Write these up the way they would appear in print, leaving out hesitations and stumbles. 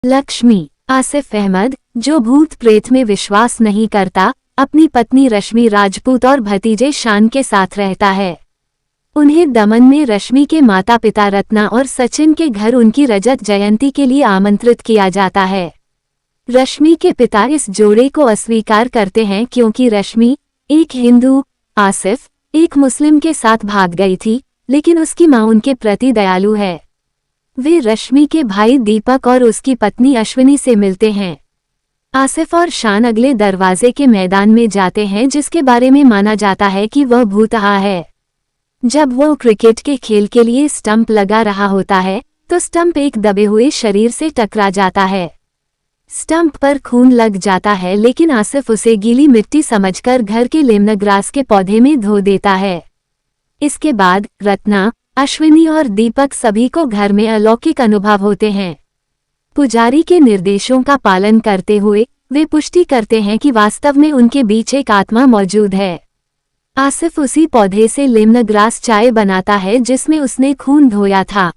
लक्ष्मी। आसिफ अहमद, जो भूत प्रेत में विश्वास नहीं करता, अपनी पत्नी रश्मि राजपूत और भतीजे शान के साथ रहता है। उन्हें दमन में रश्मि के माता पिता रत्ना और सचिन के घर उनकी रजत जयंती के लिए आमंत्रित किया जाता है। रश्मि के पिता इस जोड़े को अस्वीकार करते हैं क्योंकि रश्मि एक हिंदू, आसिफ एक मुस्लिम के साथ भाग गई थी, लेकिन उसकी मां उनके प्रति दयालु है। वे रश्मि के भाई दीपक और उसकी पत्नी अश्विनी से मिलते हैं। आसिफ और शान अगले दरवाजे के मैदान में जाते हैं, जिसके बारे में माना जाता है कि वह भूतहा है। जब वो क्रिकेट के खेल के लिए स्टंप लगा रहा होता है तो स्टंप एक दबे हुए शरीर से टकरा जाता है। स्टंप पर खून लग जाता है, लेकिन आसिफ उसे गीली मिट्टी समझकर घर के लेमन ग्रास के पौधे में धो देता है। इसके बाद रत्ना, अश्विनी और दीपक सभी को घर में अलौकिक अनुभव होते हैं। पुजारी के निर्देशों का पालन करते हुए वे पुष्टि करते हैं कि वास्तव में उनके बीच एक आत्मा मौजूद है। आसिफ उसी पौधे से लेमन ग्रास चाय बनाता है जिसमें उसने खून धोया था।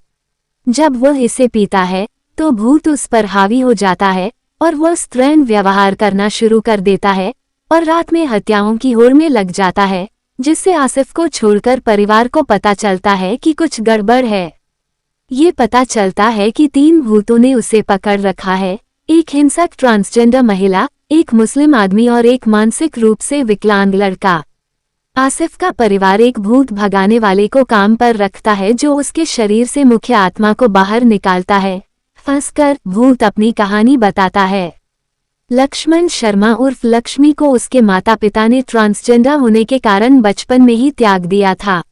जब वह इसे पीता है तो भूत उस पर हावी हो जाता है और वह स्त्रैण व्यवहार करना शुरू कर देता है और रात में हत्याओं की होड़ में लग जाता है, जिससे आसिफ को छोड़कर परिवार को पता चलता है कि कुछ गड़बड़ है। ये पता चलता है कि 3 भूतों ने उसे पकड़ रखा है, एक हिंसक ट्रांसजेंडर महिला, एक मुस्लिम आदमी और एक मानसिक रूप से विकलांग लड़का। आसिफ का परिवार एक भूत भगाने वाले को काम पर रखता है जो उसके शरीर से मुख्य आत्मा को बाहर निकालता है। फंसकर भूत अपनी कहानी बताता है। लक्ष्मण शर्मा उर्फ लक्ष्मी को उसके माता पिता ने ट्रांसजेंडर होने के कारण बचपन में ही त्याग दिया था।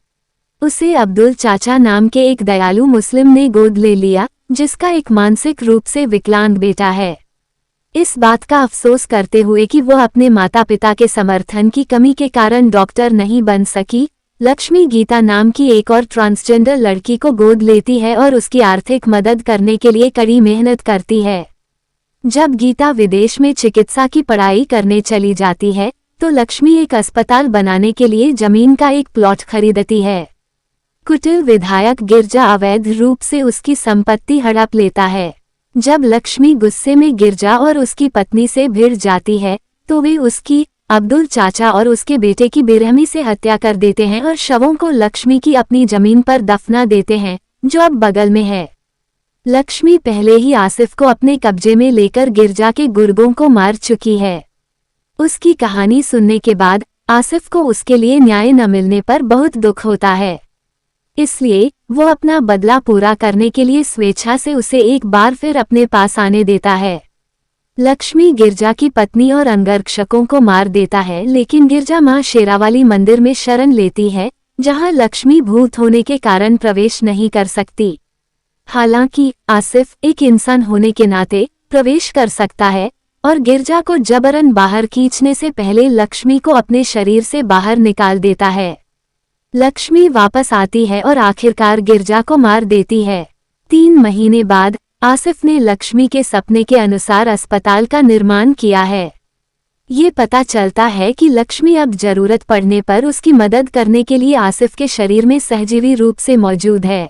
उसे अब्दुल चाचा नाम के एक दयालु मुस्लिम ने गोद ले लिया, जिसका एक मानसिक रूप से विकलांग बेटा है। इस बात का अफसोस करते हुए कि वह अपने माता पिता के समर्थन की कमी के कारण डॉक्टर नहीं बन सकी, लक्ष्मी गीता नाम की एक और ट्रांसजेंडर लड़की को गोद लेती है और उसकी आर्थिक मदद करने के लिए कड़ी मेहनत करती है। जब गीता विदेश में चिकित्सा की पढ़ाई करने चली जाती है तो लक्ष्मी एक अस्पताल बनाने के लिए जमीन का एक प्लॉट खरीदती है। कुटिल विधायक गिरजा अवैध रूप से उसकी संपत्ति हड़प लेता है। जब लक्ष्मी गुस्से में गिरजा और उसकी पत्नी से भिड़ जाती है तो वे उसकी, अब्दुल चाचा और उसके बेटे की बेरहमी से हत्या कर देते हैं और शवों को लक्ष्मी की अपनी जमीन पर दफना देते हैं, जो अब बगल में है। लक्ष्मी पहले ही आसिफ को अपने कब्जे में लेकर गिरजा के गुर्गों को मार चुकी है। उसकी कहानी सुनने के बाद आसिफ को उसके लिए न्याय न मिलने पर बहुत दुख होता है, इसलिए वो अपना बदला पूरा करने के लिए स्वेच्छा से उसे एक बार फिर अपने पास आने देता है। लक्ष्मी गिरजा की पत्नी और अंगरक्षकों को मार देता है, लेकिन गिरजा मां शेरावाली मंदिर में शरण लेती है, जहां लक्ष्मी भूत होने के कारण प्रवेश नहीं कर सकती। हालांकि आसिफ एक इंसान होने के नाते प्रवेश कर सकता है और गिरजा को जबरन बाहर खींचने से पहले लक्ष्मी को अपने शरीर से बाहर निकाल देता है। लक्ष्मी वापस आती है और आखिरकार गिरजा को मार देती है। 3 महीने बाद आसिफ ने लक्ष्मी के सपने के अनुसार अस्पताल का निर्माण किया है। ये पता चलता है कि लक्ष्मी अब जरूरत पड़ने पर उसकी मदद करने के लिए आसिफ के शरीर में सहजीवी रूप से मौजूद है।